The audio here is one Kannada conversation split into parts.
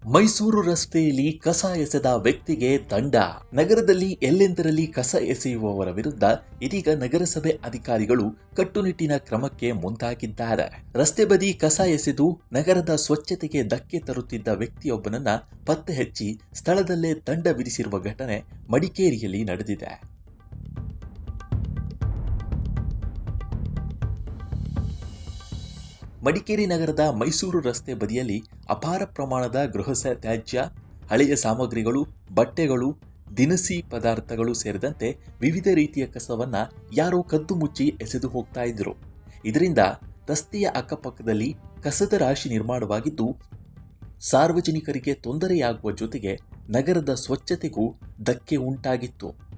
ಮೈಸೂರು ರಸ್ತೆಯಲ್ಲಿ ಕಸ ಎಸೆದ ವ್ಯಕ್ತಿಗೆ ದಂಡ. ನಗರದಲ್ಲಿ ಎಲ್ಲೆಂದರಲ್ಲಿ ಕಸ ಎಸೆಯುವವರ ವಿರುದ್ಧ ಇದೀಗ ನಗರಸಭೆ ಅಧಿಕಾರಿಗಳು ಕಟ್ಟುನಿಟ್ಟಿನ ಕ್ರಮಕ್ಕೆ ಮುಂದಾಗಿದ್ದಾರೆ. ರಸ್ತೆ ಬದಿ ಕಸ ಎಸೆದು ನಗರದ ಸ್ವಚ್ಛತೆಗೆ ಧಕ್ಕೆ ತರುತ್ತಿದ್ದ ವ್ಯಕ್ತಿಯೊಬ್ಬನನ್ನ ಪತ್ತೆ ಹಚ್ಚಿ ಸ್ಥಳದಲ್ಲೇ ದಂಡ ವಿಧಿಸಿರುವ ಘಟನೆ ಮಡಿಕೇರಿಯಲ್ಲಿ ನಡೆದಿದೆ. ಮಡಿಕೇರಿ ನಗರದ ಮೈಸೂರು ರಸ್ತೆ ಬದಿಯಲ್ಲಿ ಅಪಾರ ಪ್ರಮಾಣದ ಗೃಹ ತ್ಯಾಜ್ಯ, ಹಳೆಯ ಸಾಮಗ್ರಿಗಳು, ಬಟ್ಟೆಗಳು, ದಿನಸಿ ಪದಾರ್ಥಗಳು ಸೇರಿದಂತೆ ವಿವಿಧ ರೀತಿಯ ಕಸವನ್ನ ಯಾರೋ ಕದ್ದು ಮುಚ್ಚಿ ಎಸೆದು ಹೋಗ್ತಾ ಇದ್ರು. ಇದರಿಂದ ರಸ್ತೆಯ ಅಕ್ಕಪಕ್ಕದಲ್ಲಿ ಕಸದ ರಾಶಿ ನಿರ್ಮಾಣವಾಗಿದ್ದು ಸಾರ್ವಜನಿಕರಿಗೆ ತೊಂದರೆಯಾಗುವ ಜೊತೆಗೆ ನಗರದ ಸ್ವಚ್ಛತೆಗೂ ಧಕ್ಕೆ ಉಂಟಾಗಿತ್ತು.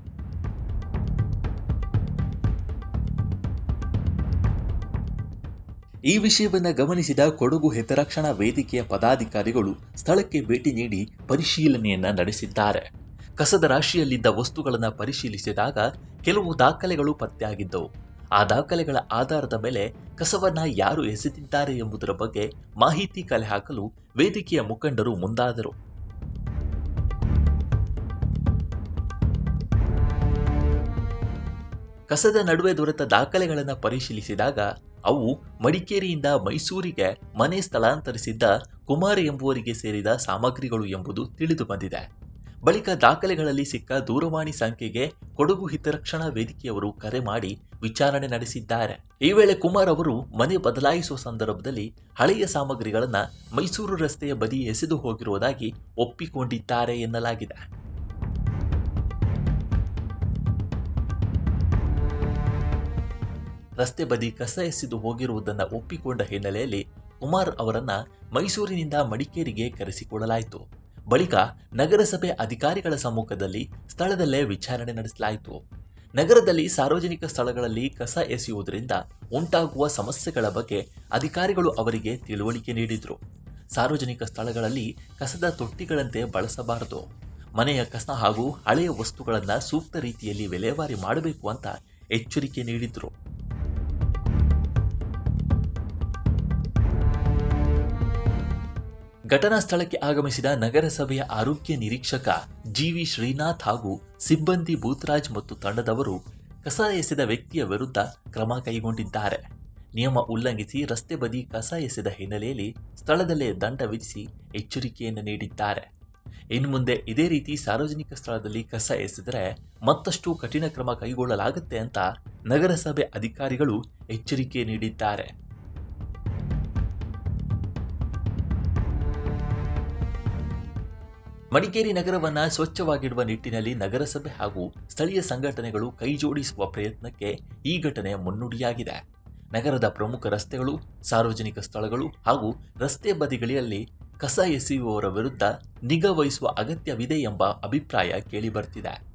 ಈ ವಿಷಯವನ್ನು ಗಮನಿಸಿದ ಕೊಡಗು ಹಿತರಕ್ಷಣಾ ವೇದಿಕೆಯ ಪದಾಧಿಕಾರಿಗಳು ಸ್ಥಳಕ್ಕೆ ಭೇಟಿ ನೀಡಿ ಪರಿಶೀಲನೆಯನ್ನ ನಡೆಸಿದ್ದಾರೆ. ಕಸದ ರಾಶಿಯಲ್ಲಿದ್ದ ವಸ್ತುಗಳನ್ನು ಪರಿಶೀಲಿಸಿದಾಗ ಕೆಲವು ದಾಖಲೆಗಳು ಪತ್ತೆಯಾಗಿದ್ದವು. ಆ ದಾಖಲೆಗಳ ಆಧಾರದ ಮೇಲೆ ಕಸವನ್ನ ಯಾರು ಎಸೆದಿದ್ದಾರೆ ಎಂಬುದರ ಬಗ್ಗೆ ಮಾಹಿತಿ ಕಲೆ ಹಾಕಲು ವೇದಿಕೆಯ ಮುಖಂಡರು ಮುಂದಾದರು. ಕಸದ ನಡುವೆ ದೊರೆತ ದಾಖಲೆಗಳನ್ನು ಪರಿಶೀಲಿಸಿದಾಗ ಅವು ಮಡಿಕೇರಿಯಿಂದ ಮೈಸೂರಿಗೆ ಮನೆ ಸ್ಥಳಾಂತರಿಸಿದ್ದ ಕುಮಾರ್ ಎಂಬುವರಿಗೆ ಸೇರಿದ ಸಾಮಗ್ರಿಗಳು ಎಂಬುದು ತಿಳಿದು ಬಂದಿದೆ. ಬಳಿಕ ದಾಖಲೆಗಳಲ್ಲಿ ಸಿಕ್ಕ ದೂರವಾಣಿ ಸಂಖ್ಯೆಗೆ ಕೊಡಗು ಹಿತರಕ್ಷಣಾ ವೇದಿಕೆಯವರು ಕರೆ ಮಾಡಿ ವಿಚಾರಣೆ ನಡೆಸಿದ್ದಾರೆ. ಈ ವೇಳೆ ಕುಮಾರ್ ಅವರು ಮನೆ ಬದಲಾಯಿಸುವ ಸಂದರ್ಭದಲ್ಲಿ ಹಳೆಯ ಸಾಮಗ್ರಿಗಳನ್ನು ಮೈಸೂರು ರಸ್ತೆಯ ಬದಿ ಎಸೆದು ಹೋಗಿರುವುದಾಗಿ ಒಪ್ಪಿಕೊಂಡಿದ್ದಾರೆ ಎನ್ನಲಾಗಿದೆ. ರಸ್ತೆ ಬದಿ ಕಸ ಎಸೆದು ಹೋಗಿರುವುದನ್ನು ಒಪ್ಪಿಕೊಂಡ ಹಿನ್ನೆಲೆಯಲ್ಲಿ ಕುಮಾರ್ ಅವರನ್ನ ಮೈಸೂರಿನಿಂದ ಮಡಿಕೇರಿಗೆ ಕರೆಸಿಕೊಳ್ಳಲಾಯಿತು. ಬಳಿಕ ನಗರಸಭೆ ಅಧಿಕಾರಿಗಳ ಸಮ್ಮುಖದಲ್ಲಿ ಸ್ಥಳದಲ್ಲೇ ವಿಚಾರಣೆ ನಡೆಸಲಾಯಿತು. ನಗರದಲ್ಲಿ ಸಾರ್ವಜನಿಕ ಸ್ಥಳಗಳಲ್ಲಿ ಕಸ ಎಸೆಯುವುದರಿಂದ ಉಂಟಾಗುವ ಸಮಸ್ಯೆಗಳ ಬಗ್ಗೆ ಅಧಿಕಾರಿಗಳು ಅವರಿಗೆ ತಿಳುವಳಿಕೆ ನೀಡಿದರು. ಸಾರ್ವಜನಿಕ ಸ್ಥಳಗಳಲ್ಲಿ ಕಸದ ತೊಟ್ಟಿಗಳಂತೆ ಬಳಸಬಾರದು, ಮನೆಯ ಕಸ ಹಾಗೂ ಹಳೆಯ ವಸ್ತುಗಳನ್ನು ಸೂಕ್ತ ರೀತಿಯಲ್ಲಿ ವಿಲೇವಾರಿ ಮಾಡಬೇಕು ಅಂತ ಎಚ್ಚರಿಕೆ ನೀಡಿದರು. ಘಟನಾ ಸ್ಥಳಕ್ಕೆ ಆಗಮಿಸಿದ ನಗರಸಭೆಯ ಆರೋಗ್ಯ ನಿರೀಕ್ಷಕ ಜಿವಿ ಶ್ರೀನಾಥ್ ಹಾಗೂ ಸಿಬ್ಬಂದಿ ಭೂತರಾಜ್ ಮತ್ತು ತಂಡದವರು ಕಸ ಎಸೆದ ವ್ಯಕ್ತಿಯ ವಿರುದ್ಧ ಕ್ರಮ ಕೈಗೊಂಡಿದ್ದಾರೆ. ನಿಯಮ ಉಲ್ಲಂಘಿಸಿ ರಸ್ತೆ ಬದಿ ಕಸ ಎಸೆದ ಹಿನ್ನೆಲೆಯಲ್ಲಿ ಸ್ಥಳದಲ್ಲೇ ದಂಡ ವಿಧಿಸಿ ಎಚ್ಚರಿಕೆಯನ್ನು ನೀಡಿದ್ದಾರೆ. ಇನ್ನು ಮುಂದೆ ಇದೇ ರೀತಿ ಸಾರ್ವಜನಿಕ ಸ್ಥಳದಲ್ಲಿ ಕಸ ಎಸೆದರೆ ಮತ್ತಷ್ಟು ಕಠಿಣ ಕ್ರಮ ಕೈಗೊಳ್ಳಲಾಗುತ್ತೆ ಅಂತ ನಗರಸಭೆ ಅಧಿಕಾರಿಗಳು ಎಚ್ಚರಿಕೆ ನೀಡಿದ್ದಾರೆ. ಮಡಿಕೇರಿ ನಗರವನ್ನ ಸ್ವಚ್ಛವಾಗಿಡುವ ನಿಟ್ಟಿನಲ್ಲಿ ನಗರಸಭೆ ಹಾಗೂ ಸ್ಥಳೀಯ ಸಂಘಟನೆಗಳು ಕೈಜೋಡಿಸುವ ಪ್ರಯತ್ನಕ್ಕೆ ಈ ಘಟನೆ ಮುನ್ನುಡಿಯಾಗಿದೆ. ನಗರದ ಪ್ರಮುಖ ರಸ್ತೆಗಳು, ಸಾರ್ವಜನಿಕ ಸ್ಥಳಗಳು ಹಾಗೂ ರಸ್ತೆ ಬದಿಗಳಲ್ಲಿ ಕಸ ಎಸೆಯುವವರ ವಿರುದ್ಧ ನಿಗಾ ವಹಿಸುವ ಅಗತ್ಯವಿದೆ ಎಂಬ ಅಭಿಪ್ರಾಯ ಕೇಳಿಬರ್ತಿದೆ.